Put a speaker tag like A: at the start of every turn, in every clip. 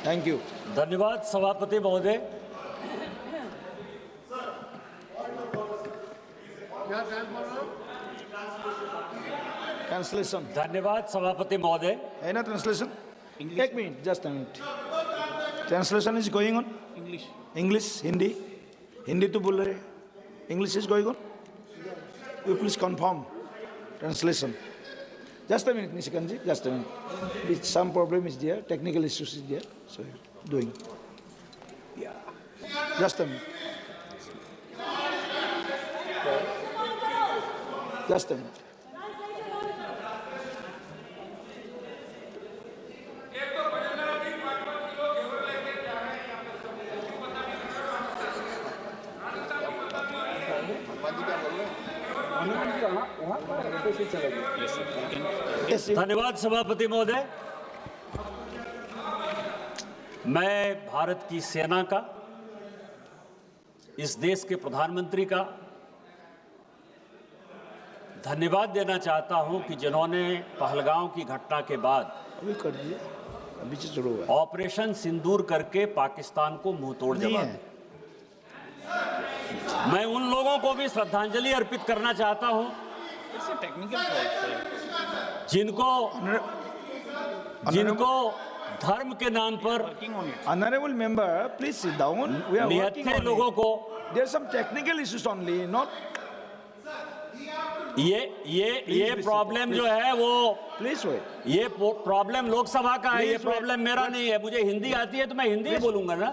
A: Thank you.
B: धन्यवाद सभापति महोदय।
A: ट्रांसलेशन।
B: धन्यवाद सभापति महोदय।
A: है ना ट्रांसलेशन? एक minute, just a minute. Translation is going on. English, English, Hindi, Hindi तो बोल रहे, English is going on. You please confirm translation. Just a minute, Nishikanji, just a minute. Some problem is there, technical issues is there, so doing. Yeah. Just a minute. Just a minute.
B: धन्यवाद सभापति महोदय। मैं भारत की सेना का, इस देश के प्रधानमंत्री का धन्यवाद देना चाहता हूं कि जिन्होंने पहलगांव की घटना के बाद
A: अभी कर दिए, अभी से शुरू हुआ,
B: ऑपरेशन सिंदूर करके पाकिस्तान को मुंह तोड़ जवाब दिया। मैं उन लोगों को भी श्रद्धांजलि अर्पित करना चाहता हूं जिनको धर्म के नाम पर
A: honourable member please sit down, we are working on
B: लोगों को
A: there some technical issues only, not
B: ये प्रॉब्लम जो है वो
A: प्लीज वेट,
B: ये प्रॉब्लम लोकसभा का है, ये प्रॉब्लम मेरा नहीं है। मुझे हिंदी आती है तो मैं हिंदी बोलूंगा ना।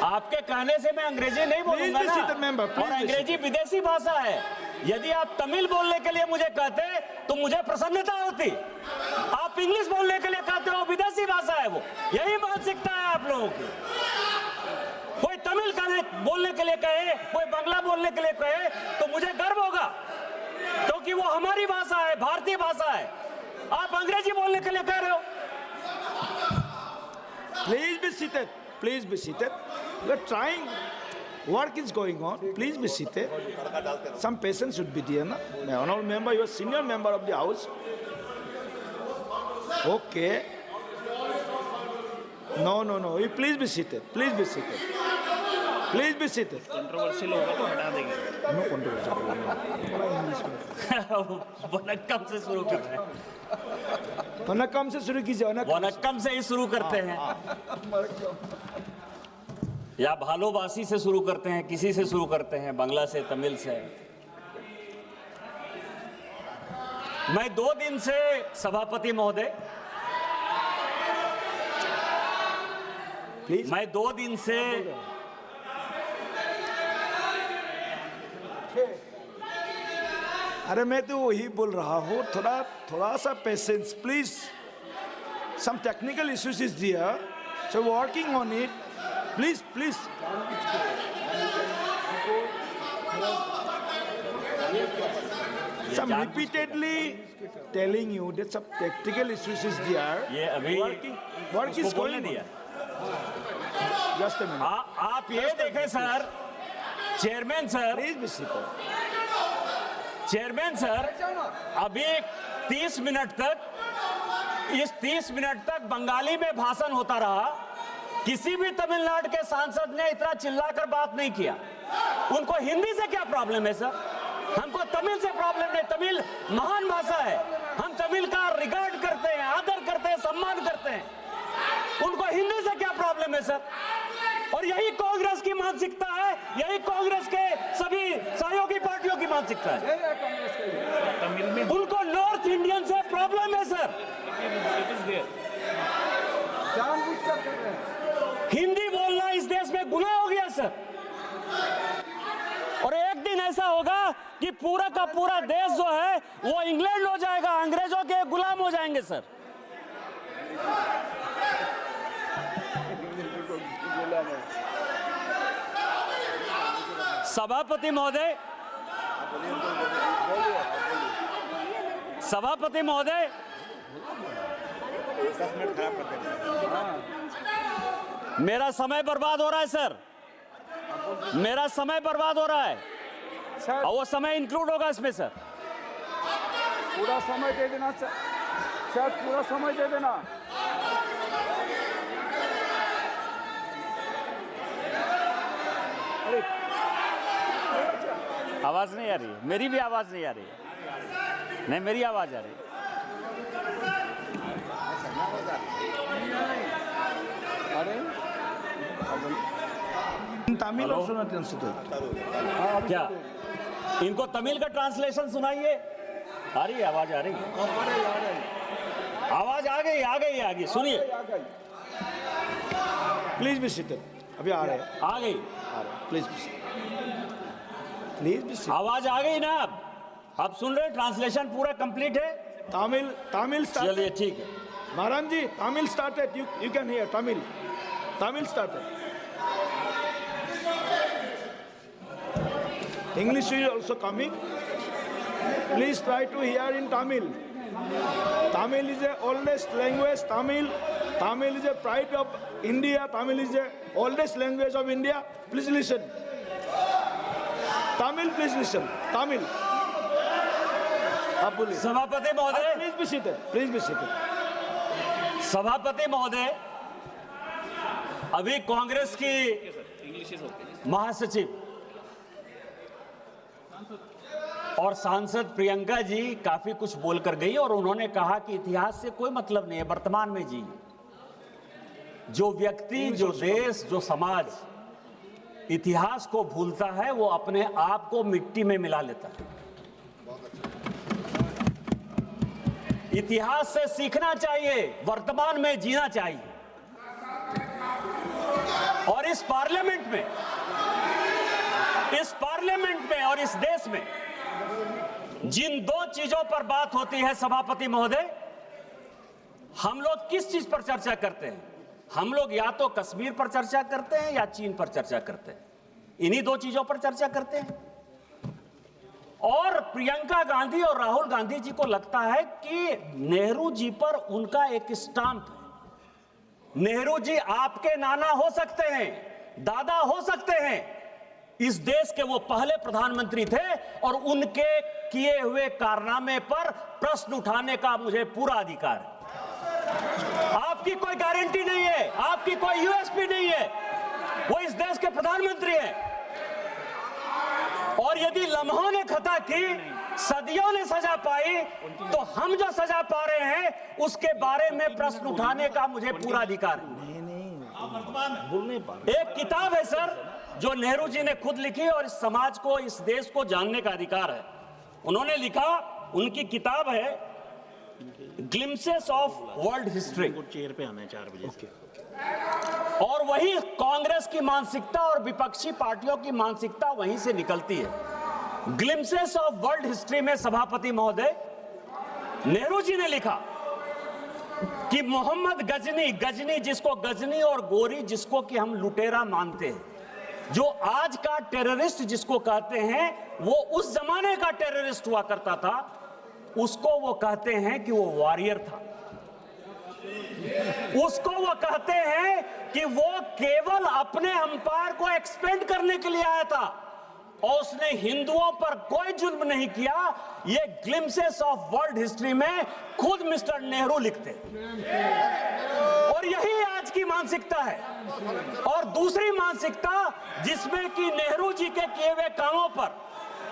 B: आपके कहने से मैं अंग्रेजी नहीं बोलूंगा ना, और अंग्रेजी विदेशी भाषा है। यदि आप तमिल बोलने के लिए मुझे कहते तो मुझे प्रसन्नता होती। आप इंग्लिश बोलने के लिए कहते हो, विदेशी भाषा है वो, यही मानसिकता है आप लोगों की। कोई तमिल बोलने के लिए कहे, कोई बांग्ला बोलने के लिए कहे तो मुझे गर्व होगा, क्योंकि वो हमारी भाषा है, भारतीय भाषा है। आप अंग्रेजी बोलने के लिए कह रहे हो।
A: Please be seated, please be seated. We are trying. Work is going on. Please be seated. Some patience should be there, na? My honorable member, you are senior member of the house. Okay. No. You please be seated. Please be seated. Please be seated.
C: Controversial होगा तो हटा देंगे।
A: No controversy.
B: Vanakkam से शुरू करते हैं।
A: वनक्कम से शुरू कीजिए।
B: वनक्कम से ही शुरू करते हैं, या भालोबासी से शुरू करते हैं, किसी से शुरू करते हैं, बांग्ला से, तमिल से। मैं 2 दिन से सभापति महोदय, मैं 2 दिन से
A: अरे मैं तो वही बोल रहा हूँ, थोड़ा सा patience please. Some technical issues is there, so working on it, please please. Some repeatedly telling you that some technical issues is there.
B: ये अभी
A: work is going on. Just a minute.
B: आप ये देखें sir, chairman sir,
A: Please be seated.
B: Chairman sir, अभी 30 minute तक, इस 30 minute तक बंगाली में भाषण होता रहा। किसी भी तमिलनाडु के सांसद ने इतना चिल्लाकर बात नहीं किया। उनको हिंदी से क्या प्रॉब्लम है सर? हमको तमिल से प्रॉब्लम नहीं। तमिल महान भाषा है, हम तमिल का रिगार्ड करते हैं, आदर करते हैं, सम्मान करते हैं। उनको हिंदी से क्या प्रॉब्लम है सर? और यही कांग्रेस की मानसिकता है, यही कांग्रेस के सभी सहयोगी पार्टियों की मानसिकता है।
C: तमिल में
B: उनको नॉर्थ इंडियन से प्रॉब्लम है सर।
A: जानबूझकर कर रहे हैं।
B: हिंदी बोलना इस देश में गुनाह हो गया सर। और एक दिन ऐसा होगा कि पूरा का पूरा देश जो है वो इंग्लैंड हो जाएगा, अंग्रेजों के गुलाम हो जाएंगे सर। सभापति महोदय, सभापति महोदय, मेरा समय बर्बाद हो रहा है सर, मेरा समय बर्बाद हो रहा है
A: सर,
B: और वो समय इंक्लूड होगा इसमें सर।
A: पूरा समय दे देना सर पूरा समय दे देना।
B: आवाज नहीं आ रही है, मेरी भी आवाज नहीं आ रही है। नहीं, मेरी आवाज आ रही है।
A: तमिल और सुना ट्रांसलेट।
B: क्या इनको तमिल का ट्रांसलेशन सुनाइए? आ रही है, आवाज आ रही है, आवाज आ गई, सुनिए।
A: Please be seated. अभी आ रहे हैं,
B: आ गई,
A: प्लीज बी
B: आवाज आ गई ना? अब सुन रहे हैं? ट्रांसलेशन पूरा कंप्लीट है।
A: तमिल
B: चलिए ठीक है।
A: Maharaj ji, Tamil started, you can hear Tamil started. English is also coming. Please try to hear in Tamil. Tamil is the oldest language. Tamil is a pride of India. Tamil is the oldest language of India. Please listen. Tamil, please listen. Tamil. आप बोलिए।
B: सभापति महोदय,
A: please be seated.
B: सभापति महोदय, अभी कांग्रेस की महासचिव और सांसद प्रियंका जी काफी कुछ बोलकर गई और उन्होंने कहा कि इतिहास से कोई मतलब नहीं है, वर्तमान में जी। जो व्यक्ति, जो देश, जो समाज इतिहास को भूलता है वो अपने आप को मिट्टी में मिला लेता है। इतिहास से सीखना चाहिए, वर्तमान में जीना चाहिए। और इस पार्लियामेंट में और इस देश में जिन दो चीजों पर बात होती है सभापति महोदय, हम लोग किस चीज पर चर्चा करते हैं? हम लोग या तो कश्मीर पर चर्चा करते हैं या चीन पर चर्चा करते हैं। इन्हीं दो चीजों पर चर्चा करते हैं। और प्रियंका गांधी और राहुल गांधी जी को लगता है कि नेहरू जी पर उनका एक स्टाम्प है। नेहरू जी आपके नाना हो सकते हैं, दादा हो सकते हैं, इस देश के वो पहले प्रधानमंत्री थे और उनके किए हुए कारनामे पर प्रश्न उठाने का मुझे पूरा अधिकार है। आपकी कोई गारंटी नहीं है, आपकी कोई यूएसपी नहीं है, वो इस देश के प्रधानमंत्री हैं। और यदि लम्हों ने खता की, सदियों ने सजा पाई, तो हम जो सजा पा रहे हैं उसके बारे में प्रश्न उठाने का मुझे पूरा अधिकार है। एक किताब है सर जो नेहरू जी ने खुद लिखी और इस समाज को, इस देश को जानने का अधिकार है। उन्होंने लिखा, उनकी किताब है glimpses of world history.
C: Chair पे आना है 4 बजे।
B: और वही कांग्रेस की मानसिकता और विपक्षी पार्टियों की मानसिकता वहीं से निकलती है। ग्लिम्सेस ऑफ वर्ल्ड हिस्ट्री में सभापति महोदय, नेहरू जी ने लिखा कि मोहम्मद गजनी जिसको गजनी और गोरी जिसको कि हम लुटेरा मानते हैं, जो आज का टेररिस्ट जिसको कहते हैं, वो उस जमाने का टेररिस्ट हुआ करता था, उसको वो कहते हैं कि वो वॉरियर था। उसको वो कहते हैं कि वो केवल अपने अंपायर को एक्सपेंड करने के लिए आया था और उसने हिंदुओं पर कोई जुल्म नहीं किया। ये ग्लिम्सेस ऑफ वर्ल्ड हिस्ट्री में खुद मिस्टर नेहरू लिखते हैं। और यही आज की मानसिकता है। और दूसरी मानसिकता जिसमें कि नेहरू जी के किए हुए कामों पर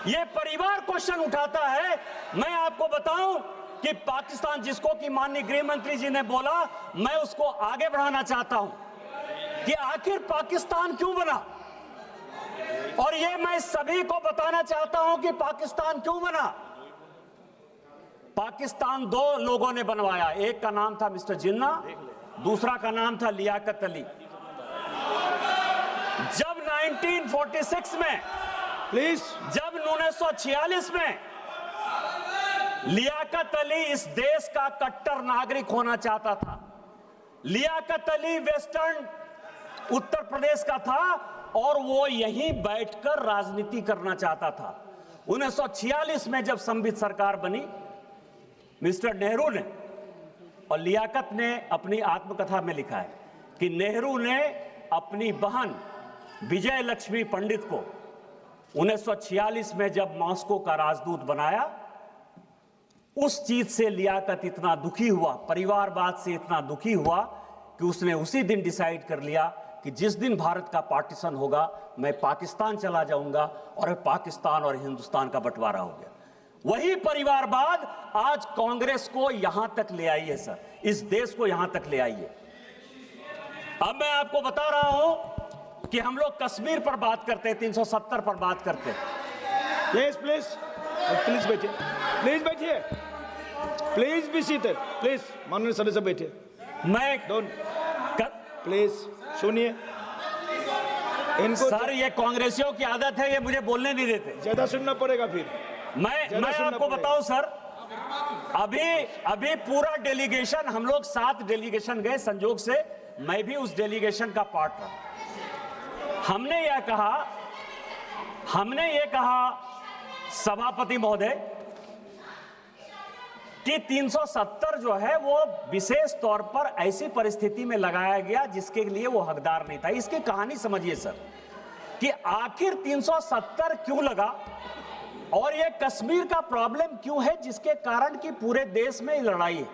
B: ये परिवार क्वेश्चन उठाता है। मैं आपको बताऊं कि पाकिस्तान, जिसको कि माननीय गृह मंत्री जी ने बोला, मैं उसको आगे बढ़ाना चाहता हूं कि आखिर पाकिस्तान क्यों बना। और ये मैं सभी को बताना चाहता हूं कि पाकिस्तान क्यों बना। पाकिस्तान दो लोगों ने बनवाया, एक का नाम था मिस्टर जिन्ना, दूसरा का नाम था लियाकत अली। जब 1946 में, जब 1946 में लियाकत अली इस देश का कट्टर नागरिक होना चाहता था। लियाकत अली वेस्टर्न उत्तर प्रदेश का था और वो यहीं बैठकर राजनीति करना चाहता था। 1946 में जब संवित सरकार बनी, मिस्टर नेहरू ने और लियाकत ने अपनी आत्मकथा में लिखा है कि नेहरू ने अपनी बहन विजय लक्ष्मी पंडित को 1946 में जब मॉस्को का राजदूत बनाया उस चीज से लियाकत इतना दुखी हुआ, परिवारवाद से इतना दुखी हुआ कि उसने उसी दिन डिसाइड कर लिया कि जिस दिन भारत का पार्टीशन होगा मैं पाकिस्तान चला जाऊंगा, और पाकिस्तान और हिंदुस्तान का बंटवारा हो गया। वही परिवारवाद आज कांग्रेस को यहां तक ले आई है सर, इस देश को यहां तक ले आई है। अब मैं आपको बता रहा हूं कि हम लोग कश्मीर पर बात करते हैं, 370 पर बात करते हैं।
A: प्लीज प्लीज प्लीज बैठिए, प्लीज बैठिए, प्लीज बी सीटेड, प्लीज माननीय सदस्य बैठिए।
B: मैं
A: डोंट प्लीज सुनिए इनको।
B: सर ये कांग्रेसियों की आदत है, ये मुझे बोलने नहीं देते,
A: ज्यादा सुनना पड़ेगा फिर।
B: मैं आपको बताऊं सर, अभी पूरा डेलीगेशन, हम लोग 7 डेलीगेशन गए, संजोग से मैं भी उस डेलीगेशन का पार्ट रहा। हमने ये कहा सभापति महोदय कि 370 जो है वो विशेष तौर पर ऐसी परिस्थिति में लगाया गया जिसके लिए वो हकदार नहीं था। इसकी कहानी समझिए सर कि आखिर 370 क्यों लगा और ये कश्मीर का प्रॉब्लम क्यों है जिसके कारण कि पूरे देश में लड़ाई है।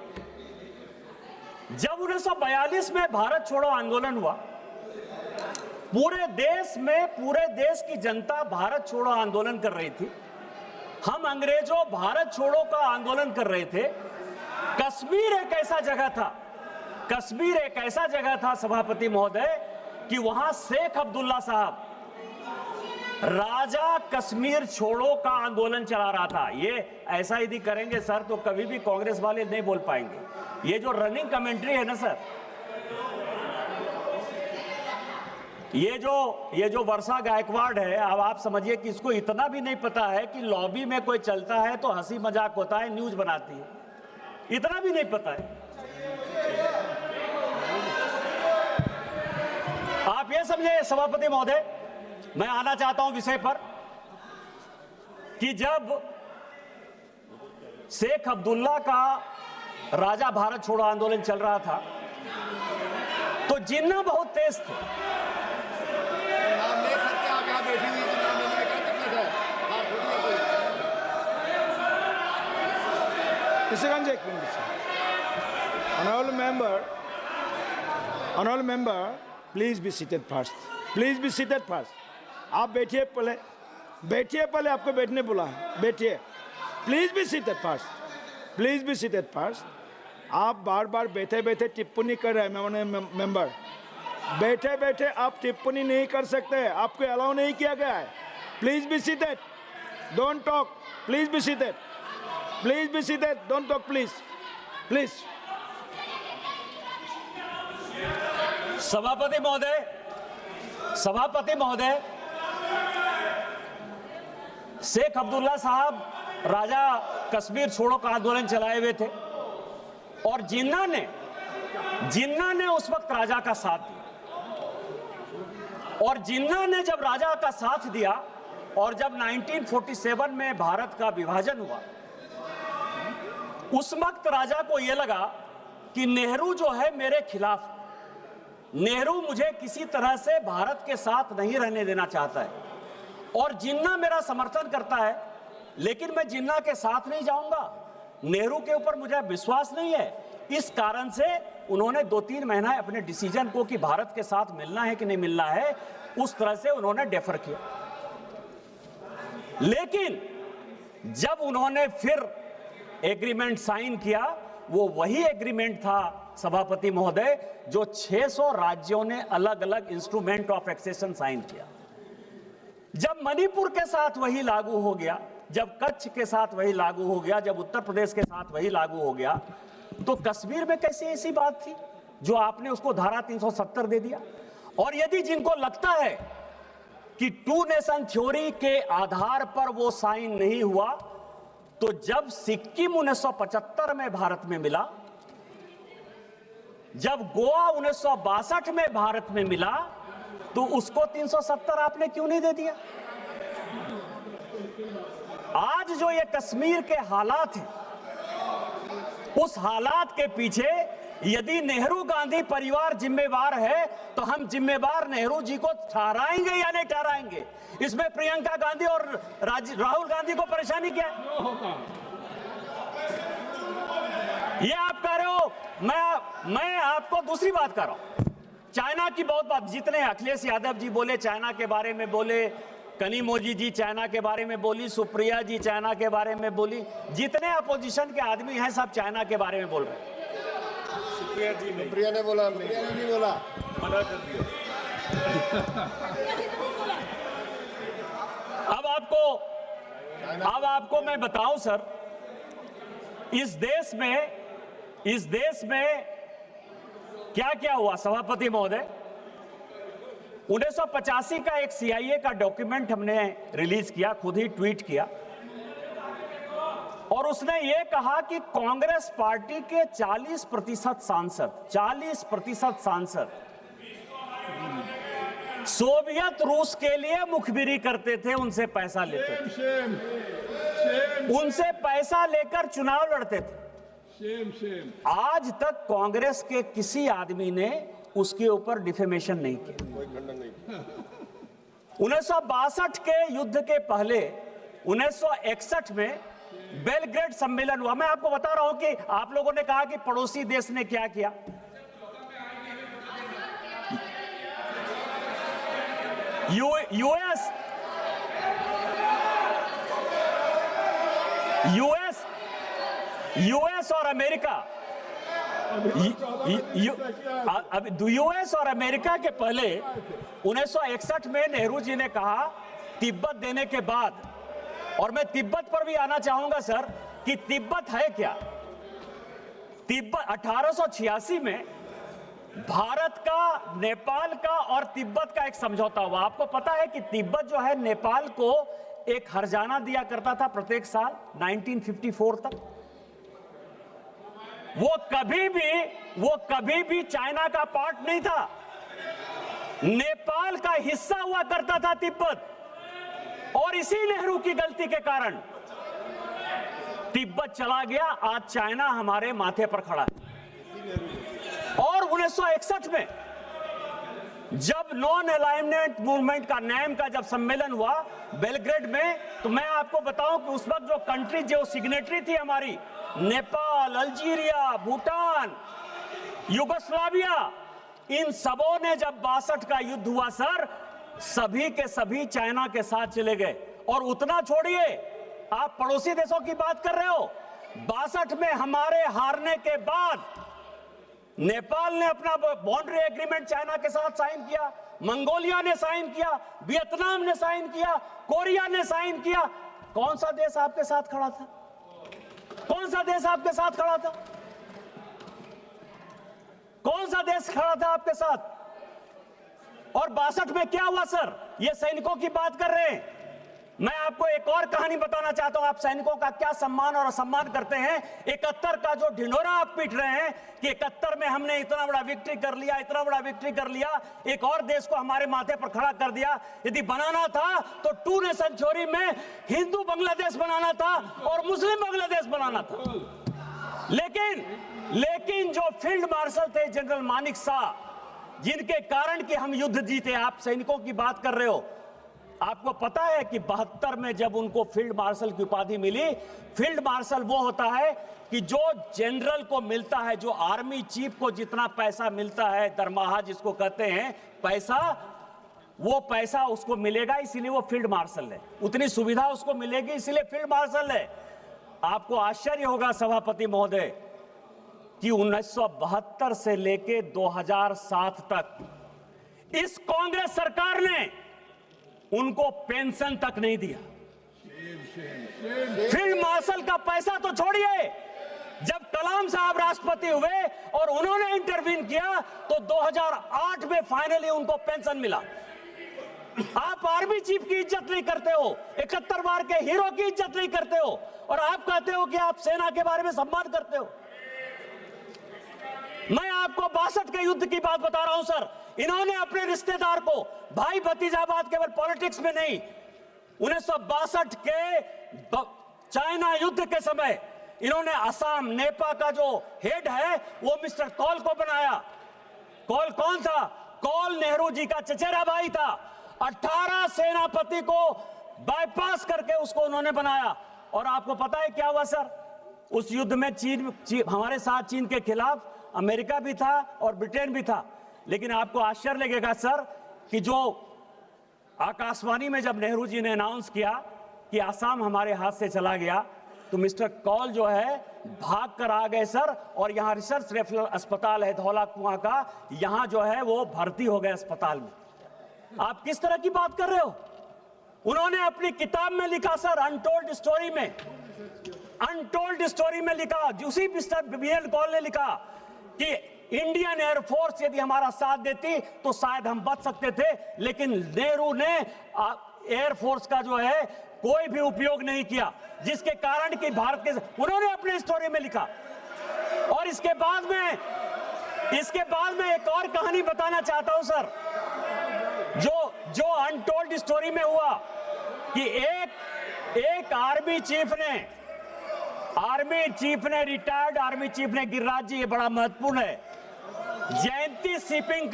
B: जब 1942 में भारत छोड़ो आंदोलन हुआ, पूरे देश की जनता भारत छोड़ो आंदोलन कर रही थी, हम अंग्रेजों भारत छोड़ो का आंदोलन कर रहे थे। कश्मीर एक ऐसा जगह था सभापति महोदय कि वहां शेख अब्दुल्ला साहब राजा कश्मीर छोड़ो का आंदोलन चला रहा था। ये ऐसा यदि करेंगे सर तो कभी भी कांग्रेस वाले नहीं बोल पाएंगे। ये जो रनिंग कमेंट्री है ना सर, ये जो वर्षा गायकवाड़ है, अब आप समझिए कि इसको इतना भी नहीं पता है कि लॉबी में कोई चलता है तो हंसी मजाक होता है, न्यूज बनाती है, इतना भी नहीं पता है। आप ये समझे सभापति महोदय, मैं आना चाहता हूं विषय पर कि जब शेख अब्दुल्ला का राजा भारत छोड़ो आंदोलन चल रहा था तो जिन्ना बहुत तेज थे।
A: Honorable member, please be seated first. Please be seated first. आप बैठिए पहले आपको बैठने बोला है, बैठिए। Please be seated first, please be seated first. आप बार बार बैठे बैठे टिप्पणी कर रहे हैं मेंबर, बैठे बैठे आप टिप्पणी नहीं कर सकते, आपको अलाउ नहीं किया गया है। Please be seated, don't talk, please be seated, please be seated, don't talk please, please.
B: सभापति महोदय, शेख अब्दुल्ला साहब राजा कश्मीर छोड़ो का आंदोलन चलाए हुए थे और जिन्ना ने उस वक्त राजा का साथ दिया, और जिन्ना ने जब राजा का साथ दिया और जब 1947 में भारत का विभाजन हुआ, उस वक्त राजा को यह लगा कि नेहरू जो है मेरे खिलाफ, नेहरू मुझे किसी तरह से भारत के साथ नहीं रहने देना चाहता है और जिन्ना मेरा समर्थन करता है, लेकिन मैं जिन्ना के साथ नहीं जाऊंगा, नेहरू के ऊपर मुझे विश्वास नहीं है। इस कारण से उन्होंने 2-3 महीना अपने डिसीजन को कि भारत के साथ मिलना है कि नहीं मिलना है, उस तरह से उन्होंने डेफर किया। लेकिन जब उन्होंने फिर एग्रीमेंट साइन किया, वो वही एग्रीमेंट था सभापति महोदय जो 600 राज्यों ने अलग अलग इंस्ट्रूमेंट ऑफ एक्सेशन साइन किया। जब मणिपुर के साथ वही लागू हो गया, जब कच्छ के साथ वही लागू हो गया, जब उत्तर प्रदेश के साथ वही लागू हो गया, तो कश्मीर में कैसी ऐसी बात थी जो आपने उसको धारा 370 दे दिया? और यदि जिनको लगता है कि 2 नेशन थ्योरी के आधार पर वो साइन नहीं हुआ, तो जब सिक्किम 1975 में भारत में मिला, जब गोवा 1962 में भारत में मिला, तो उसको 370 आपने क्यों नहीं दे दिया? आज जो ये कश्मीर के हालात हैं, उस हालात के पीछे यदि नेहरू गांधी परिवार जिम्मेवार है तो हम जिम्मेवार नेहरू जी को ठहराएंगे या नहीं ठहराएंगे? इसमें प्रियंका गांधी और राहुल गांधी को परेशानी क्या है? ये आप कह रहे हो, मैं आपको दूसरी बात कर रहा हूं। चाइना की बहुत बात, जितने अखिलेश यादव जी बोले चाइना के बारे में बोले, कनिमोझी जी चाइना के बारे में बोली, सुप्रिया जी चाइना के बारे में बोली, जितने अपोजिशन के आदमी हैं सब चाइना के बारे में बोल रहे हैं।
D: सुप्रिया ने बोला, मीडिया ने नहीं बोला, मना कर दिया।
B: अब आपको मैं बताऊं सर, इस देश में क्या क्या हुआ सभापति महोदय। 1985 का एक CIA का डॉक्यूमेंट हमने रिलीज किया, खुद ही ट्वीट किया, और उसने ये कहा कि कांग्रेस पार्टी के 40% सांसद सोवियत रूस के लिए मुखबिरी करते थे, उनसे पैसा लेते थे, उनसे पैसा लेकर चुनाव लड़ते थे। आज तक कांग्रेस के किसी आदमी ने उसके ऊपर डिफेमेशन नहीं किया। 1962 के युद्ध के पहले 1961 में बेलग्रेड सम्मेलन हुआ। मैं आपको बता रहा हूं कि आप लोगों ने कहा कि पड़ोसी देश ने क्या किया। यूएस और अमेरिका, यूएस और अमेरिका के पहले 1961 में नेहरू जी ने कहा तिब्बत देने के बाद, और मैं तिब्बत पर भी आना चाहूंगा सर कि तिब्बत है क्या। तिब्बत 1886 में भारत का, नेपाल का और तिब्बत का एक समझौता हुआ। आपको पता है कि तिब्बत जो है नेपाल को एक हर्जाना दिया करता था प्रत्येक साल 1954 तक। वो कभी भी चाइना का पार्ट नहीं था, नेपाल का हिस्सा हुआ करता था तिब्बत, और इसी नेहरू की गलती के कारण तिब्बत चला गया। आज चाइना हमारे माथे पर खड़ा है। और 1961 में जब नॉन अलाइनमेंट मूवमेंट का, नैम का जब सम्मेलन हुआ बेलग्रेड में, तो मैं आपको बताऊं कि उस वक्त जो कंट्री जो सिग्नेटरी थी हमारी, नेपाल, अल्जीरिया, भूटान, युगोस्लाविया, इन सबों ने जब 62 का युद्ध हुआ सर, सभी के सभी चाइना के साथ चले गए। और उतना छोड़िए, आप पड़ोसी देशों की बात कर रहे हो। 62 में हमारे हारने के बाद नेपाल ने अपना बाउंड्री एग्रीमेंट चाइना के साथ साइन किया, मंगोलिया ने साइन किया, वियतनाम ने साइन किया, कोरिया ने साइन किया। कौन सा देश आपके साथ खड़ा था? कौन सा देश आपके साथ खड़ा था? कौन सा देश खड़ा था आपके साथ? और 62 में क्या हुआ सर? ये सैनिकों की बात कर रहे हैं। मैं आपको एक और कहानी बताना चाहता हूं, आप सैनिकों का क्या सम्मान और असम्मान करते हैं। 71 का जो ढिंढोरा आप पीट रहे हैं कि 71 में हमने इतना बड़ा विक्ट्री कर लिया, इतना बड़ा विक्ट्री कर लिया, एक और देश को हमारे माथे पर खड़ा कर दिया। यदि बनाना था तो 2 नेशन थ्योरी में हिंदू बांग्लादेश बनाना था और मुस्लिम बांग्लादेश बनाना था। लेकिन जो फील्ड मार्शल थे जनरल मानिक शाह, जिनके कारण कि हम युद्ध जीते, आप सैनिकों की बात कर रहे हो। आपको पता है कि 72 में जब उनको फील्ड मार्शल की उपाधि मिली, फील्ड मार्शल वो होता है कि जो जनरल को मिलता है, जो आर्मी चीफ को जितना पैसा मिलता है, दरमाहा जिसको कहते हैं पैसा, वो पैसा उसको मिलेगा, इसीलिए वो फील्ड मार्शल है। उतनी सुविधा उसको मिलेगी, इसीलिए फील्ड मार्शल है। आपको आश्चर्य होगा सभापति महोदय कि 1972 से लेके 2007 तक इस कांग्रेस सरकार ने उनको पेंशन तक नहीं दिया। फील्ड मार्शल का पैसा तो छोड़िए, जब कलाम साहब राष्ट्रपति हुए और उन्होंने इंटरवीन किया तो 2008 में फाइनली उनको पेंशन मिला। आप आर्मी चीफ की इज्जत नहीं करते हो, 71 बार के हीरो की इज्जत नहीं करते हो, और आप कहते हो कि आप सेना के बारे में सम्मान करते हो। मैं आपको 62 के युद्ध की बात बता रहा हूं सर। इन्होंने अपने रिश्तेदार को, भाई भतीजाबाद केवल पॉलिटिक्स में नहीं, 1962 के चाइना युद्ध के समय इन्होंने असम नेपा का जो हेड है वो मिस्टर कॉल को बनाया। कॉल कौन था? कॉल नेहरू जी का चचेरा भाई था। 18 सेनापति को बाईपास करके उसको उन्होंने बनाया। और आपको पता है क्या हुआ सर? उस युद्ध में चीन हमारे साथ चीन के खिलाफ अमेरिका भी था और ब्रिटेन भी था। लेकिन आपको आश्चर्य लगेगा सर कि जो आकाशवाणी में जब नेहरू जी ने अनाउंस किया कि आसाम हमारे हाथ से चला गया, तो मिस्टर कौल जो है भाग कर आ गए सर, और यहाँ रिसर्च रेफरल अस्पताल है धौला कुआं का, यहाँ जो है वो भर्ती हो गए अस्पताल में। आप किस तरह की बात कर रहे हो? उन्होंने अपनी किताब में लिखा सर, अनटोल्ड स्टोरी में, अनटोल्ड स्टोरी में लिखा, उसी मिस्टर बी.एन. कौल ने लिखा कि इंडियन एयरफोर्स यदि हमारा साथ देती तो शायद हम बच सकते थे, लेकिन नेहरू ने एयरफोर्स का जो है कोई भी उपयोग नहीं किया, जिसके कारण कि भारत के, उन्होंने अपने स्टोरी में लिखा। और इसके बाद में एक और कहानी बताना चाहता हूं सर, जो अनटोल्ड स्टोरी में हुआ कि एक आर्मी चीफ ने रिटायर्ड आर्मी चीफ ने, गिरिराज जी ये बड़ा महत्वपूर्ण है, जयंती शिपिंग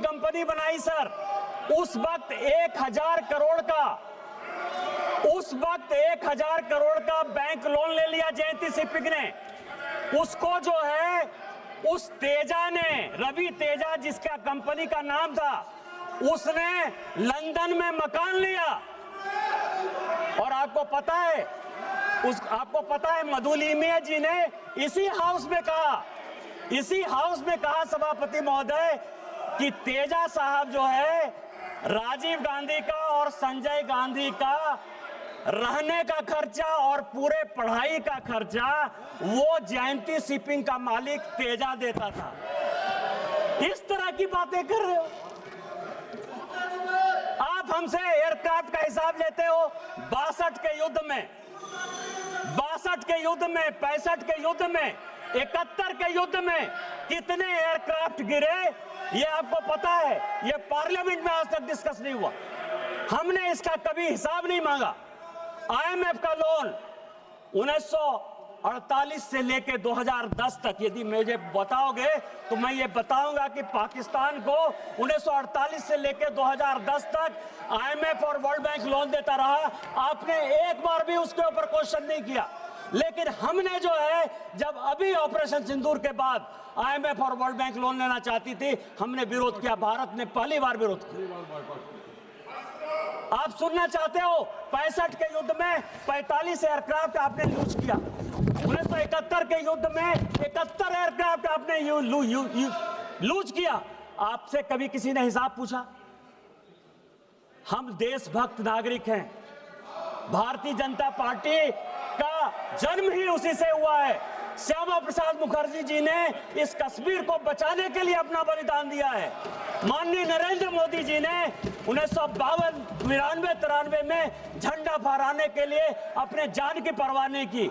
B: कंपनी बनाई सर। उस वक्त 1000 करोड़ का बैंक लोन ले लिया जयंती शिपिंग ने। उसको जो है उस तेजा ने, रवि तेजा जिसका कंपनी का नाम था, उसने लंदन में मकान लिया। और आपको पता है मधुलिमिया जी ने इसी हाउस में कहा सभापति महोदय कि तेजा साहब जो है राजीव गांधी का और संजय गांधी का रहने का खर्चा और पूरे पढ़ाई का खर्चा वो जयंती शिपिंग का मालिक तेजा देता था। इस तरह की बातें कर रहे हो आप, हमसे एयरक्राफ्ट का हिसाब लेते हो। 62 के युद्ध में, 65 के युद्ध में, 71 के युद्ध में कितने एयरक्राफ्ट गिरे ये आपको पता है? ये पार्लियामेंट में आज तक डिस्कस नहीं हुआ। हमने इसका कभी हिसाब नहीं मांगा। आईएमएफ का लोन 1948 से लेके 2010 तक यदि मुझे बताओगे तो मैं ये बताऊंगा कि पाकिस्तान को 1948 से लेके 2010 तक आईएमएफ और वर्ल्ड बैंक लोन देता रहा। आपने एक बार भी उसके ऊपर क्वेश्चन नहीं किया। लेकिन हमने जो है, जब अभी ऑपरेशन सिंदूर के बाद आईएमएफ और वर्ल्ड बैंक लोन लेना चाहती थी, हमने विरोध किया। भारत ने पहली बार विरोध किया। आप सुनना चाहते हो? 65 के युद्ध में 45 एयरक्राफ्ट आपने यूज किया। 1971 के युद्ध में 71 एयरक्राफ्ट आपने यूज किया। आपसे कभी किसी ने हिसाब पूछा? हम देशभक्त नागरिक हैं। भारतीय जनता पार्टी का जन्म ही उसी से हुआ है। श्यामा प्रसाद मुखर्जी जी ने इस कश्मीर को बचाने के लिए अपना बलिदान दिया है। माननीय नरेंद्र मोदी जी ने 1952, 92, 93 में झंडा फहराने के लिए अपने जान की परवाह नहीं की।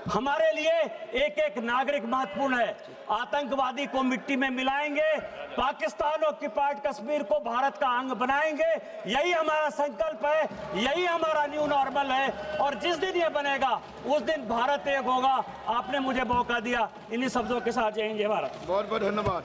B: हमारे लिए एक एक नागरिक महत्वपूर्ण है। आतंकवादी को मिट्टी में मिलाएंगे, पाकिस्तान ऑक्युपाइड कश्मीर को भारत का अंग बनाएंगे। यही हमारा संकल्प है, यही हमारा न्यू नॉर्मल है। और जिस दिन ये बनेगा उस दिन भारत एक होगा। आपने मुझे मौका दिया। इन्हीं शब्दों के साथ जय हिंद, जय भारत।
A: बहुत बहुत धन्यवाद।